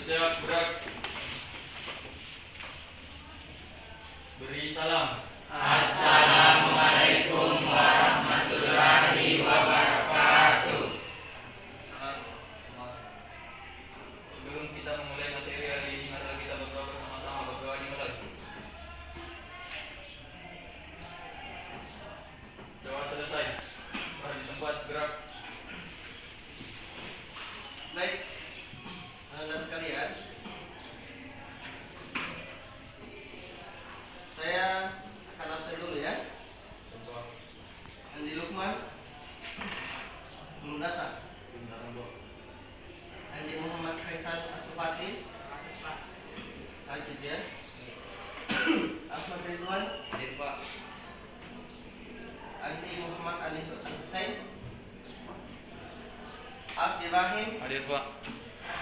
siap, gerak. Beri salam. Assalamualaikum warahmatullahi wabarakatuh. Sebelum kita memulai materi hari ini, marilah kita berdoa bersama-sama. Berdoa dimulai. Doa selesai. Mari di tempat, gerak. Baik, Anda sekalian, saya akan absen dulu ya. Andi Lukman belum datang. Andi Muhammad Kaisan Asupati sakit ya. Ahmad Ridwan Hadir, Pak. Andi Muhammad Ali Hussein Abdi Rahim Hadir, Pak.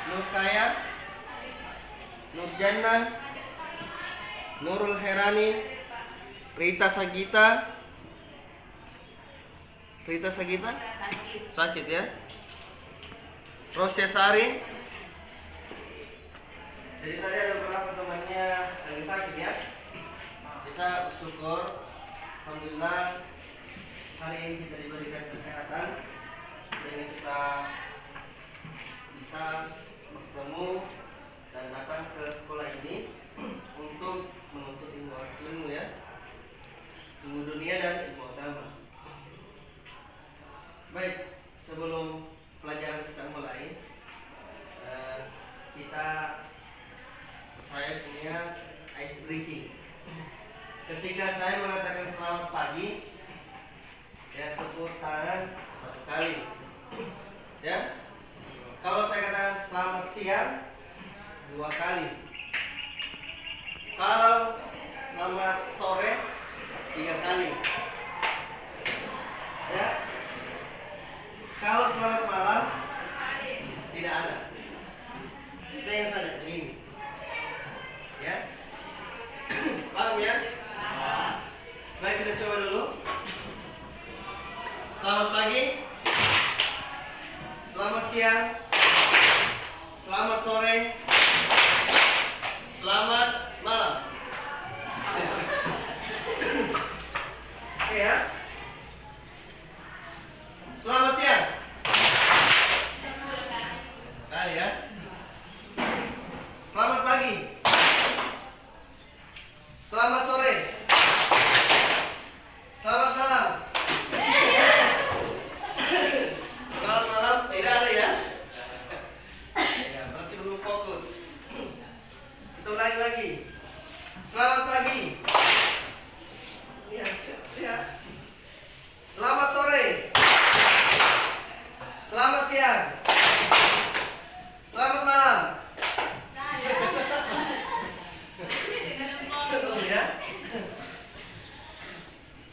Nur Kaya Nur Jannah Nurul Herani Rita Sagita sakit ya. Rosya Sari. Jadi tadi ada beberapa temannya lagi sakit ya. Kita bersyukur, alhamdulillah hari ini kita diberikan kesehatan sehingga kita bisa bertemu dan datang ke sekolah ini untuk menuntut ilmu ya, ilmu dunia dan ilmu agama. Baik, sebelum pelajaran kita mulai, saya punya ice breaking. Ketika saya mengatakan selamat pagi, ya tepuk tangan 1 kali. Ya. Kalau saya katakan selamat siang 2 kali. Kalau selamat sore 3 kali. Ya. Kalau selamat malam tidak ada. Stay saja begini. Ya. Paham ya? Baik, kita coba dulu. Selamat pagi. Selamat siang. Selamat sore. Selamat malam. Oke ya. Selamat siang. Kali ya. Selamat pagi. Selamat sore. Selamat malam. Selamat malam. Tidak ada ya? Ya, berarti belum fokus. Kita ulangi lagi. Selamat pagi. Ya, ya. Selamat sore. Selamat siang. Selamat malam. Ya.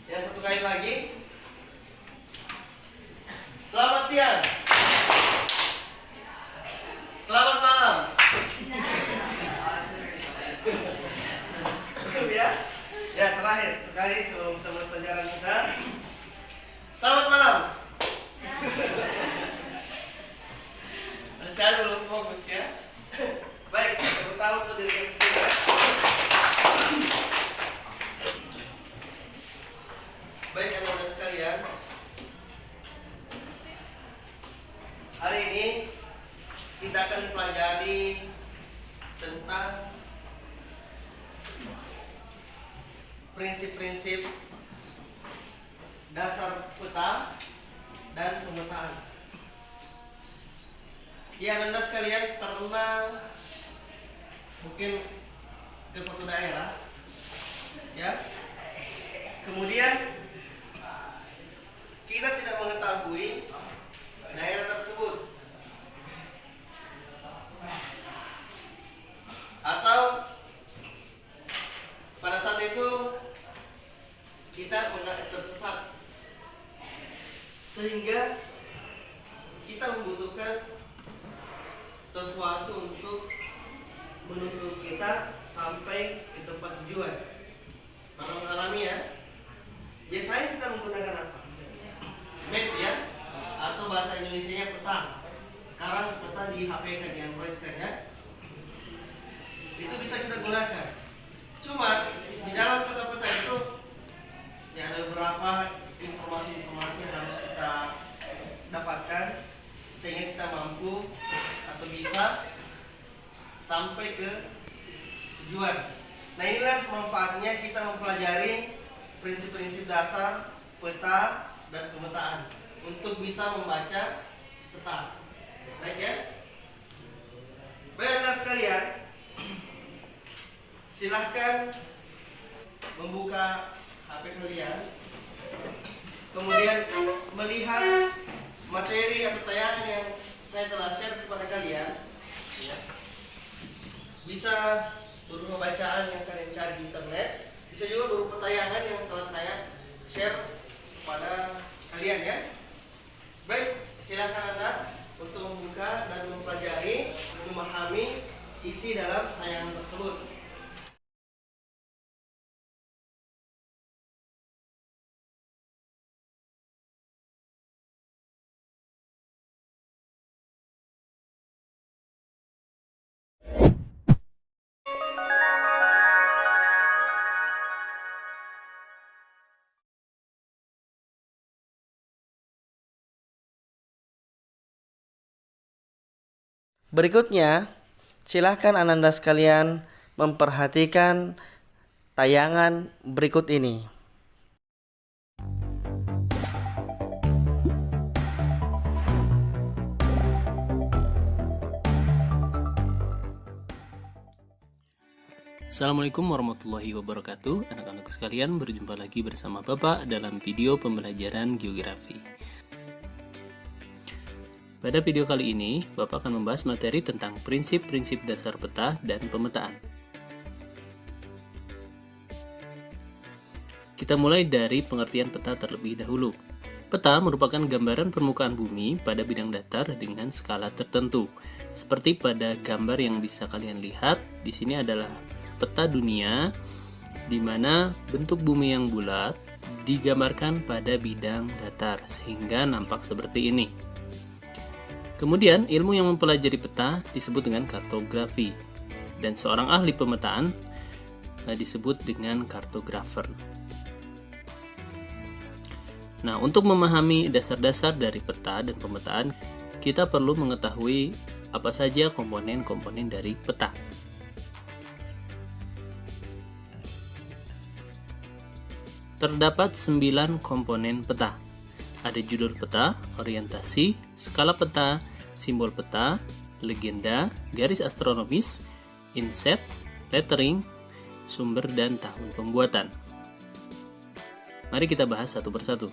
Ya, 1 kali lagi. Selamat siang. Selamat malam. Ya. Ya, terakhir 1 kali sebelum kita mulai pelajaran kita. Selamat malam. Saya belum fokus ya. Baik, tepuk tangan untuk diri kita. Baik, anak-anak sekalian. Hari ini kita akan pelajari tentang prinsip-prinsip dasar peta dan pemetaan. Ya, anda sekalian pernah mungkin ke suatu daerah, ya. Kemudian kita tidak mengetahui daerah tersebut, atau pada saat itu kita tersesat sehingga kita membutuhkan sesuatu untuk menuntun kita sampai ke tempat tujuan. Pernah mengalami ya? Biasanya kita menggunakan apa? Map ya, atau bahasa Indonesianya peta. Sekarang peta di HP kan, di Android kan ya. gunakan. Cuma di dalam peta-peta itu ya ada beberapa informasi-informasi yang harus kita dapatkan sehingga kita mampu atau bisa sampai ke tujuan. Nah, inilah manfaatnya kita mempelajari prinsip-prinsip dasar peta dan pemetaan untuk bisa membaca peta. Baik ya. Baik Anda sekalian, silahkan membuka HP kalian, kemudian melihat materi atau tayangan yang saya telah share kepada kalian ya. Bisa berupa bacaan yang kalian cari di internet, bisa juga berupa tayangan yang telah saya share kepada kalian ya. Baik, silakan Anda untuk membuka dan mempelajari, memahami isi dalam tayangan tersebut. Berikutnya, silahkan Ananda sekalian memperhatikan tayangan berikut ini. Assalamualaikum warahmatullahi wabarakatuh. Anak-anakku sekalian, berjumpa lagi bersama Bapak dalam video pembelajaran geografi. Pada video kali ini, Bapak akan membahas materi tentang prinsip-prinsip dasar peta dan pemetaan. Kita mulai dari pengertian peta terlebih dahulu. Peta merupakan gambaran permukaan bumi pada bidang datar dengan skala tertentu. Seperti pada gambar yang bisa kalian lihat, di sini adalah peta dunia, di mana bentuk bumi yang bulat digambarkan pada bidang datar, sehingga nampak seperti ini. Kemudian, ilmu yang mempelajari peta disebut dengan kartografi, dan seorang ahli pemetaan disebut dengan kartografer. Nah, untuk memahami dasar-dasar dari peta dan pemetaan, kita perlu mengetahui apa saja komponen-komponen dari peta. Terdapat 9 komponen peta. Ada judul peta, orientasi, skala peta, simbol peta, legenda, garis astronomis, inset, lettering, sumber dan tahun pembuatan. Mari kita bahas satu persatu.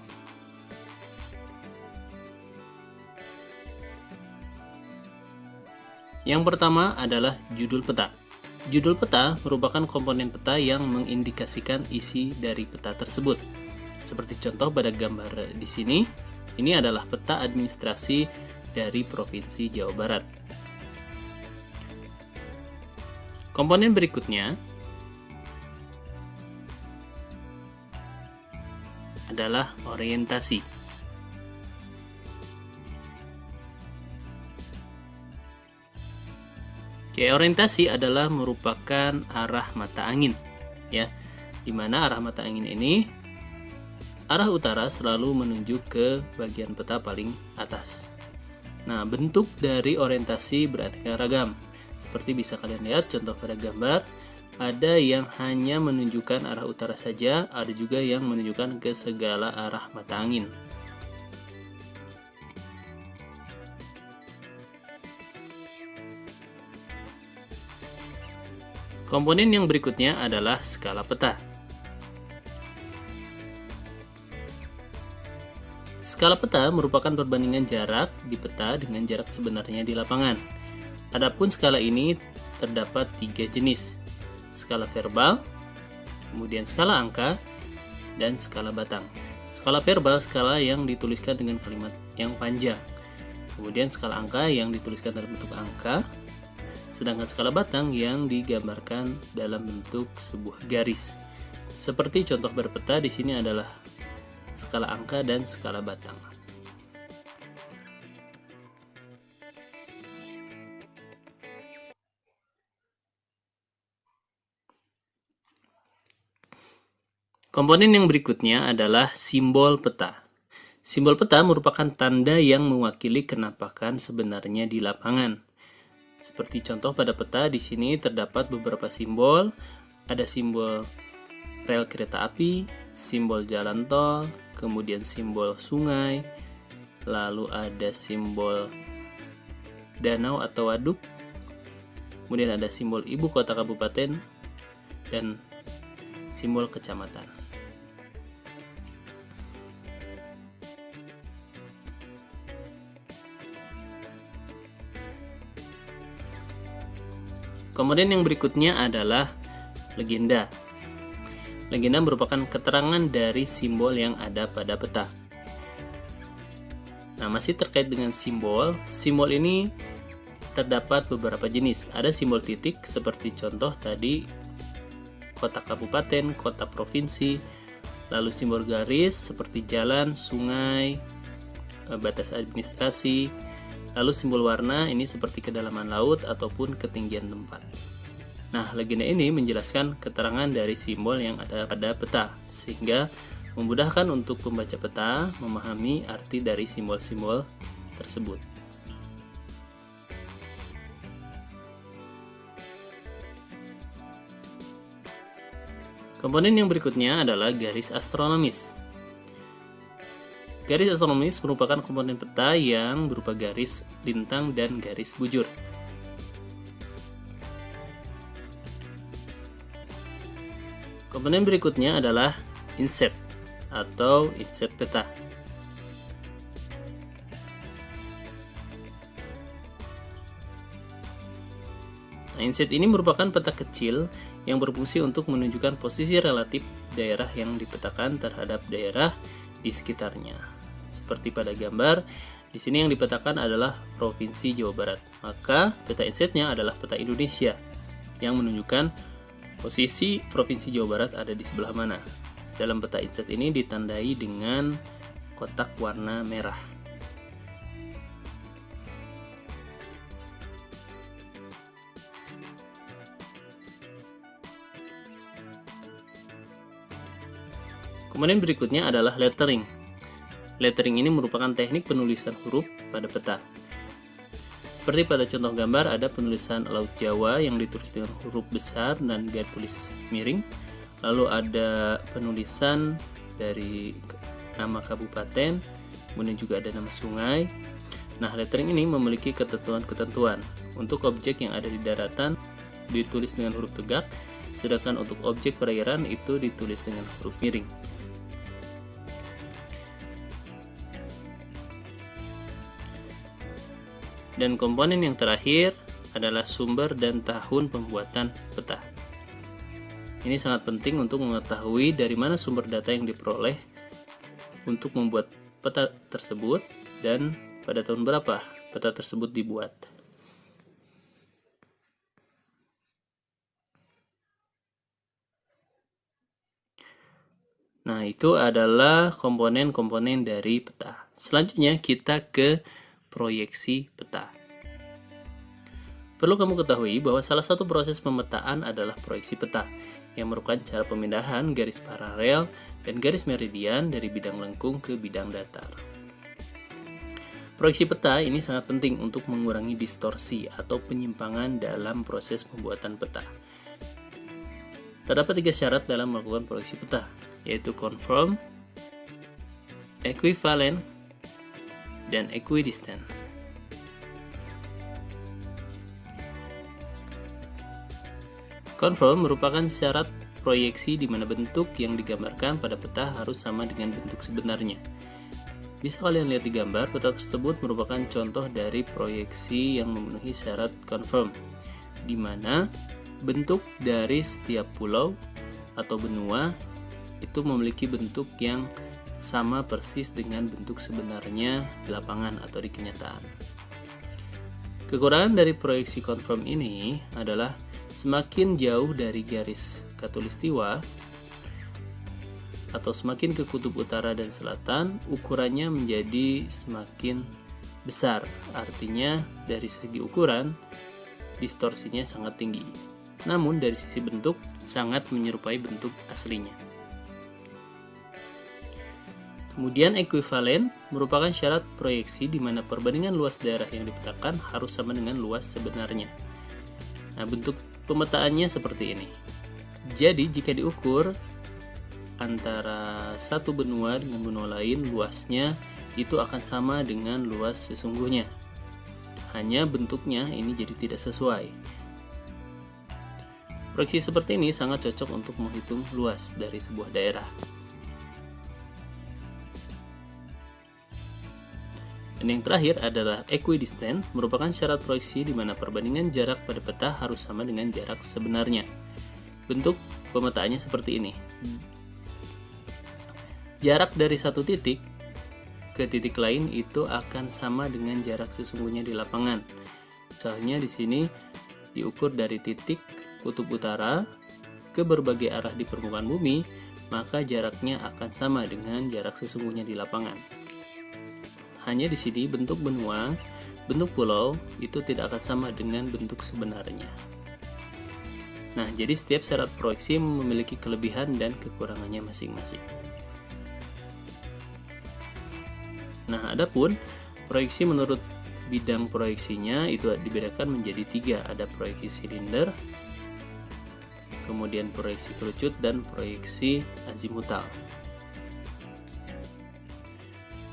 Yang pertama adalah judul peta. Judul peta merupakan komponen peta yang mengindikasikan isi dari peta tersebut. Seperti contoh pada gambar di sini, ini adalah peta administrasi dari Provinsi Jawa Barat. Komponen berikutnya adalah orientasi. Orientasi adalah merupakan arah mata angin, ya, di mana arah mata angin ini, arah utara selalu menuju ke bagian peta paling atas. Nah, bentuk dari orientasi beraneka ragam. Seperti bisa kalian lihat contoh pada gambar, ada yang hanya menunjukkan arah utara saja, ada juga yang menunjukkan ke segala arah mata angin. Komponen yang berikutnya adalah skala peta. Skala peta merupakan perbandingan jarak di peta dengan jarak sebenarnya di lapangan. Adapun skala ini terdapat 3 jenis: skala verbal, kemudian skala angka, dan skala batang. Skala verbal skala yang dituliskan dengan kalimat yang panjang. Kemudian skala angka yang dituliskan dalam bentuk angka. Sedangkan skala batang yang digambarkan dalam bentuk sebuah garis. Seperti contoh berpeta di sini adalah skala angka dan skala batang. Komponen yang berikutnya adalah simbol peta. Simbol peta merupakan tanda yang mewakili kenampakan sebenarnya di lapangan. Seperti contoh pada peta, di sini terdapat beberapa simbol. Ada simbol rel kereta api, simbol jalan tol, kemudian simbol sungai, lalu ada simbol danau atau waduk, kemudian ada simbol ibu kota kabupaten, dan simbol kecamatan. Komponen yang berikutnya adalah legenda. Legenda merupakan keterangan dari simbol yang ada pada peta. Nah, masih terkait dengan simbol. Simbol ini terdapat beberapa jenis. Ada simbol titik seperti contoh tadi kota kabupaten, kota provinsi. Lalu simbol garis seperti jalan, sungai, batas administrasi. Lalu simbol warna ini seperti kedalaman laut ataupun ketinggian tempat. Nah, legenda ini menjelaskan keterangan dari simbol yang ada pada peta, sehingga memudahkan untuk pembaca peta memahami arti dari simbol-simbol tersebut. Komponen yang berikutnya adalah garis astronomis. Garis astronomis merupakan komponen peta yang berupa garis lintang dan garis bujur. Komponen berikutnya adalah inset atau inset peta. Nah, inset ini merupakan peta kecil yang berfungsi untuk menunjukkan posisi relatif daerah yang dipetakan terhadap daerah di sekitarnya. Seperti pada gambar, di sini yang dipetakan adalah Provinsi Jawa Barat. Maka peta insetnya adalah peta Indonesia yang menunjukkan posisi Provinsi Jawa Barat ada di sebelah mana. Dalam peta inset ini ditandai dengan kotak warna merah. Kemudian berikutnya adalah lettering. Lettering ini merupakan teknik penulisan huruf pada peta. Seperti pada contoh gambar, ada penulisan Laut Jawa yang ditulis dengan huruf besar dan garis tulis miring. Lalu ada penulisan dari nama kabupaten, kemudian juga ada nama sungai. Nah, lettering ini memiliki ketentuan-ketentuan. Untuk objek yang ada di daratan ditulis dengan huruf tegak, sedangkan untuk objek perairan itu ditulis dengan huruf miring. Dan komponen yang terakhir adalah sumber dan tahun pembuatan peta. Ini sangat penting untuk mengetahui dari mana sumber data yang diperoleh untuk membuat peta tersebut dan pada tahun berapa peta tersebut dibuat. Nah, itu adalah komponen-komponen dari peta. Selanjutnya kita ke proyeksi peta. Perlu kamu ketahui bahwa salah satu proses pemetaan adalah proyeksi peta, yang merupakan cara pemindahan garis paralel dan garis meridian dari bidang lengkung ke bidang datar. Proyeksi peta ini sangat penting untuk mengurangi distorsi atau penyimpangan dalam proses pembuatan peta. Terdapat 3 syarat dalam melakukan proyeksi peta, yaitu conform, equivalent, dan equidistant. Conform merupakan syarat proyeksi di mana bentuk yang digambarkan pada peta harus sama dengan bentuk sebenarnya. Bisa kalian lihat di gambar, peta tersebut merupakan contoh dari proyeksi yang memenuhi syarat conform, di mana bentuk dari setiap pulau atau benua itu memiliki bentuk yang sama persis dengan bentuk sebenarnya di lapangan atau di kenyataan. Kekurangan dari proyeksi conform ini adalah semakin jauh dari garis khatulistiwa atau semakin ke kutub utara dan selatan, ukurannya menjadi semakin besar. Artinya dari segi ukuran distorsinya sangat tinggi. Namun dari sisi bentuk sangat menyerupai bentuk aslinya. Kemudian ekuivalen merupakan syarat proyeksi di mana perbandingan luas daerah yang dipetakan harus sama dengan luas sebenarnya. Nah, bentuk pemetaannya seperti ini. Jadi, jika diukur antara satu benua dengan benua lain, luasnya itu akan sama dengan luas sesungguhnya. Hanya bentuknya ini jadi tidak sesuai. Proyeksi seperti ini sangat cocok untuk menghitung luas dari sebuah daerah. Dan yang terakhir adalah equidistant, merupakan syarat proyeksi di mana perbandingan jarak pada peta harus sama dengan jarak sebenarnya. Bentuk pemetaannya seperti ini. Jarak dari satu titik ke titik lain itu akan sama dengan jarak sesungguhnya di lapangan. Misalnya di sini diukur dari titik kutub utara ke berbagai arah di permukaan bumi, maka jaraknya akan sama dengan jarak sesungguhnya di lapangan. Hanya di sini bentuk benua, bentuk pulau itu tidak akan sama dengan bentuk sebenarnya. Nah, jadi setiap syarat proyeksi memiliki kelebihan dan kekurangannya masing-masing. Nah, adapun proyeksi menurut bidang proyeksinya itu dibedakan menjadi 3. Ada proyeksi silinder, kemudian proyeksi kerucut, dan proyeksi azimutal.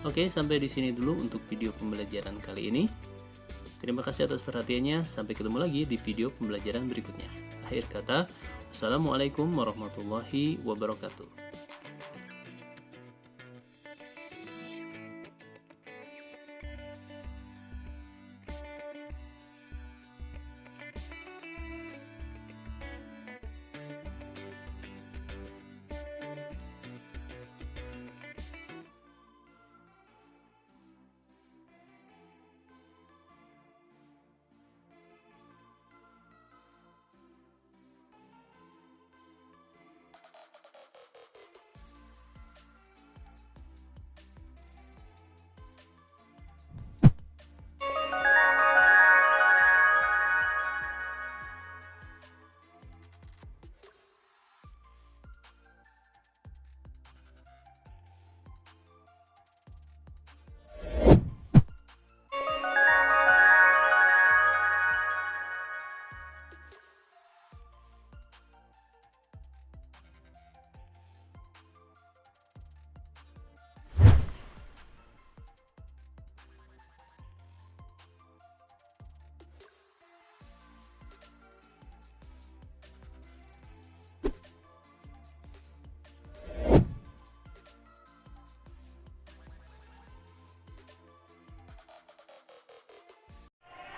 Oke, sampai di sini dulu untuk video pembelajaran kali ini. Terima kasih atas perhatiannya. Sampai ketemu lagi di video pembelajaran berikutnya. Akhir kata, wassalamualaikum warahmatullahi wabarakatuh.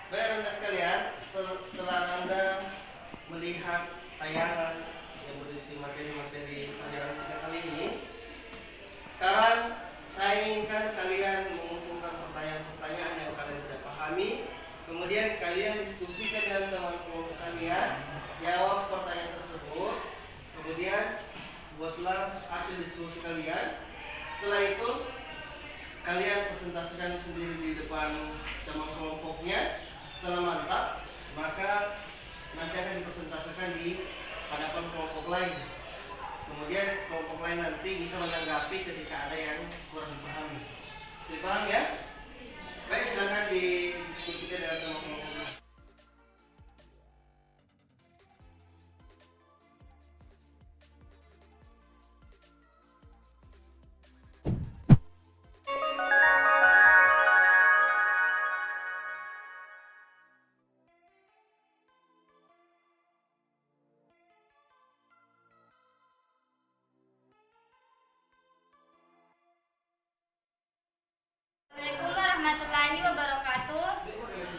Baik Anda sekalian, setelah Anda melihat tayangan yang berisi materi-materi pelajaran kita kali ini, sekarang saya inginkan kalian mengumpulkan pertanyaan-pertanyaan yang kalian tidak pahami, kemudian kalian diskusikan dengan teman kelompok kalian, jawab pertanyaan tersebut, kemudian buatlah hasil diskusi kalian. Setelah itu kalian presentasikan sendiri di depan teman kelompoknya. Setelah mantap, maka nanti akan dipresentasikan di hadapan kelompok lain. Kemudian kelompok lain nanti bisa menanggapi ketika ada yang kurang dipahami. Sudah paham ya? Baik, silakan didiskusikan dengan teman kelompoknya. Assalamualaikum warahmatullahi wabarakatuh.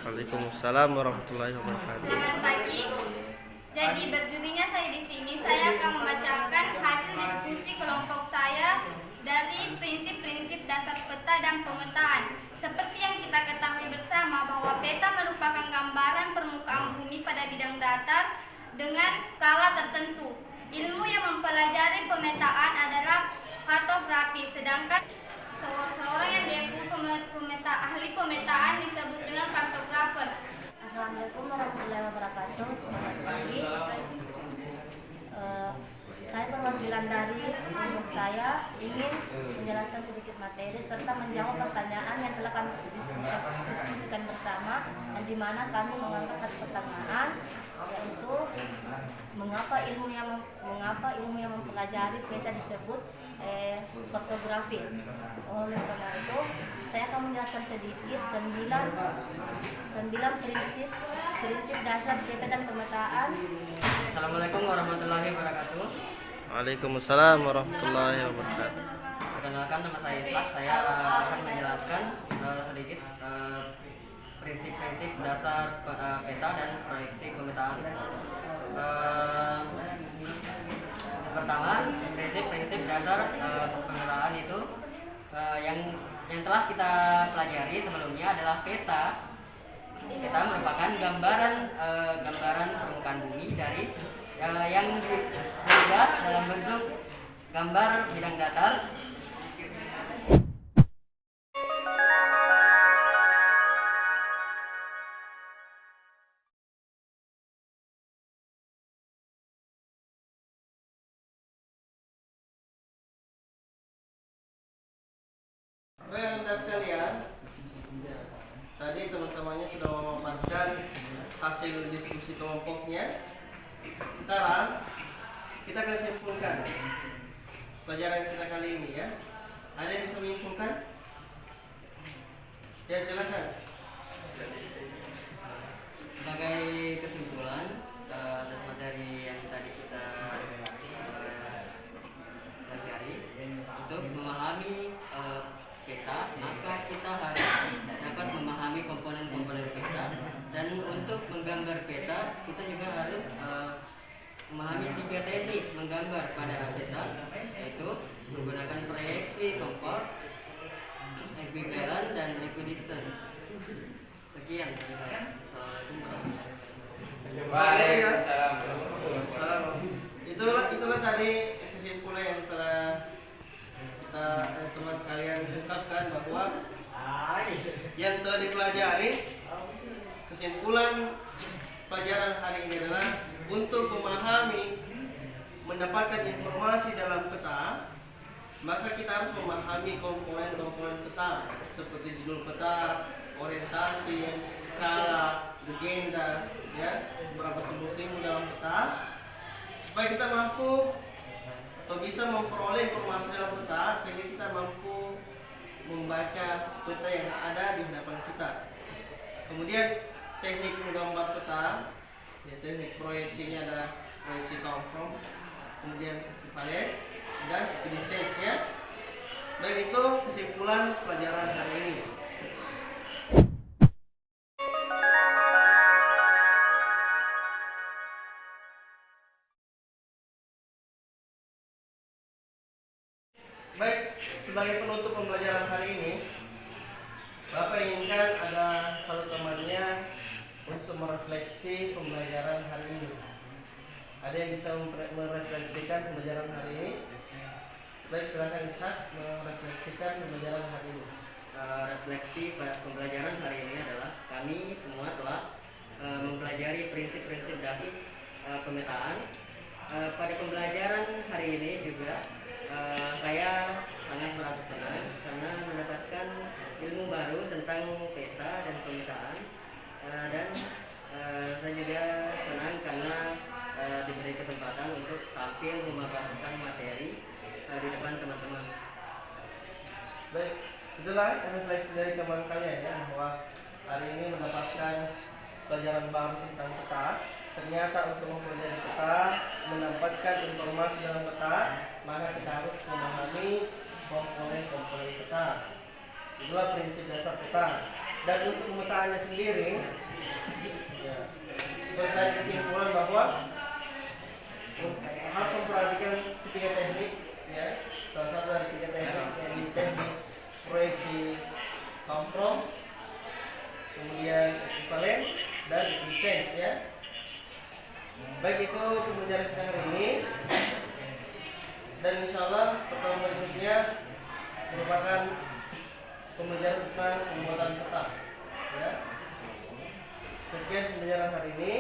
Waalaikumsalam warahmatullahi wabarakatuh. Selamat pagi. Jadi berdirinya saya di sini, saya akan membacakan hasil diskusi kelompok saya dari prinsip-prinsip dasar peta dan pemetaan. Seperti yang kita ketahui bersama bahwa peta merupakan gambaran permukaan bumi pada bidang datar dengan skala tertentu. Ilmu yang mempelajari pemetaan adalah kartografi, sedangkan seorang yang diakui ahli pemetaan disebut dengan kartografer. Assalamualaikum warahmatullahi wabarakatuh. Selamat pagi. Saya perwakilan dari kelompok saya ingin menjelaskan sedikit kami mengangkat satu pertanyaan yaitu mengapa ilmu yang mempelajari peta disebut kartografi. Oleh karena itu saya akan menjelaskan sedikit 9 prinsip dasar peta dan pemetaan. Assalamualaikum warahmatullahi wabarakatuh. Waalaikumsalam warahmatullahi wabarakatuh. Perkenalkan, nama saya Ishak. Saya akan menjelaskan sedikit prinsip-prinsip dasar peta dan proyeksi pemetaan. Yang pertama, prinsip-prinsip dasar pemetaan itu yang telah kita pelajari sebelumnya adalah peta. Peta merupakan gambaran permukaan bumi dari yang dibuat dalam bentuk gambar bidang datar. Rekan-rekan sekalian, tadi teman-temannya sudah memaparkan hasil diskusi kelompoknya. Sekarang kita akan simpulkan pelajaran kita kali ini ya. Ada yang bisa menyimpulkan? Ya silakan. Sebagai kesimpulan atas materi yang tadi kita pelajari, untuk memahami peta, maka kita harus dapat memahami komponen-komponen peta, dan untuk menggambar peta kita juga harus memahami 3 teknik menggambar pada peta, yaitu menggunakan proyeksi, kompor, equivalent, dan equidistant. Sekian dari saya. Assalamualaikum warahmatullahi wabarakatuh. Waalaikumsalam. Salam. Itulah tadi kesimpulan yang telah kita teman kalian ungkapkan, bahwa yang telah dipelajari, kesimpulan pelajaran hari ini adalah untuk memahami, mendapatkan informasi dalam peta, maka kita harus memahami komponen-komponen peta seperti judul peta, orientasi, skala, legenda, ya, beberapa simbol-simbol dalam peta, supaya kita mampu atau bisa memperoleh informasi dalam peta, sehingga kita mampu membaca peta yang ada di hadapan kita. Kemudian teknik menggambar peta, ya, teknik proyeksinya ada proyeksi confirm, kemudian equivalent, dan distance ya. Baik, itu kesimpulan pelajaran hari ini. Baik, sebagai penutup pembelajaran hari ini, Bapak inginkan ada satu temannya untuk merefleksi pembelajaran hari ini. Ada yang bisa merefleksikan pembelajaran hari ini? Baik, silakan Ishak merefleksikan pembelajaran hari ini. Refleksi pembelajaran hari ini adalah kami semua telah mempelajari prinsip-prinsip dasar pemetaan. Pada pembelajaran hari ini juga saya sangat merasa senang karena mendapatkan ilmu baru tentang peta dan pemetaan, dan saya juga senang karena diberi kesempatan untuk tampil memaparkan materi di depan teman-teman. Baik, itulah refleksi dari teman kalian ya, bahwa hari ini mendapatkan pelajaran baru tentang peta. Ternyata untuk mempelajari peta, mendapatkan informasi dalam peta, maka kita harus memahami komponen-komponen peta. Itulah prinsip dasar peta. Dan untuk pemetaannya sendiri, ya, seperti tadi kesimpulan bahwa harus memperhatikan 3 teknik, ya. Salah satu dari 3 teknik yaitu teknik proyeksi confirm, kemudian equivalent, dan distance ya. Baik, itu pembelajaran kita hari ini, dan insyaallah pertemuan berikutnya merupakan pembelajaran tentang pembuatan peta ya. Sekian pembelajaran hari ini.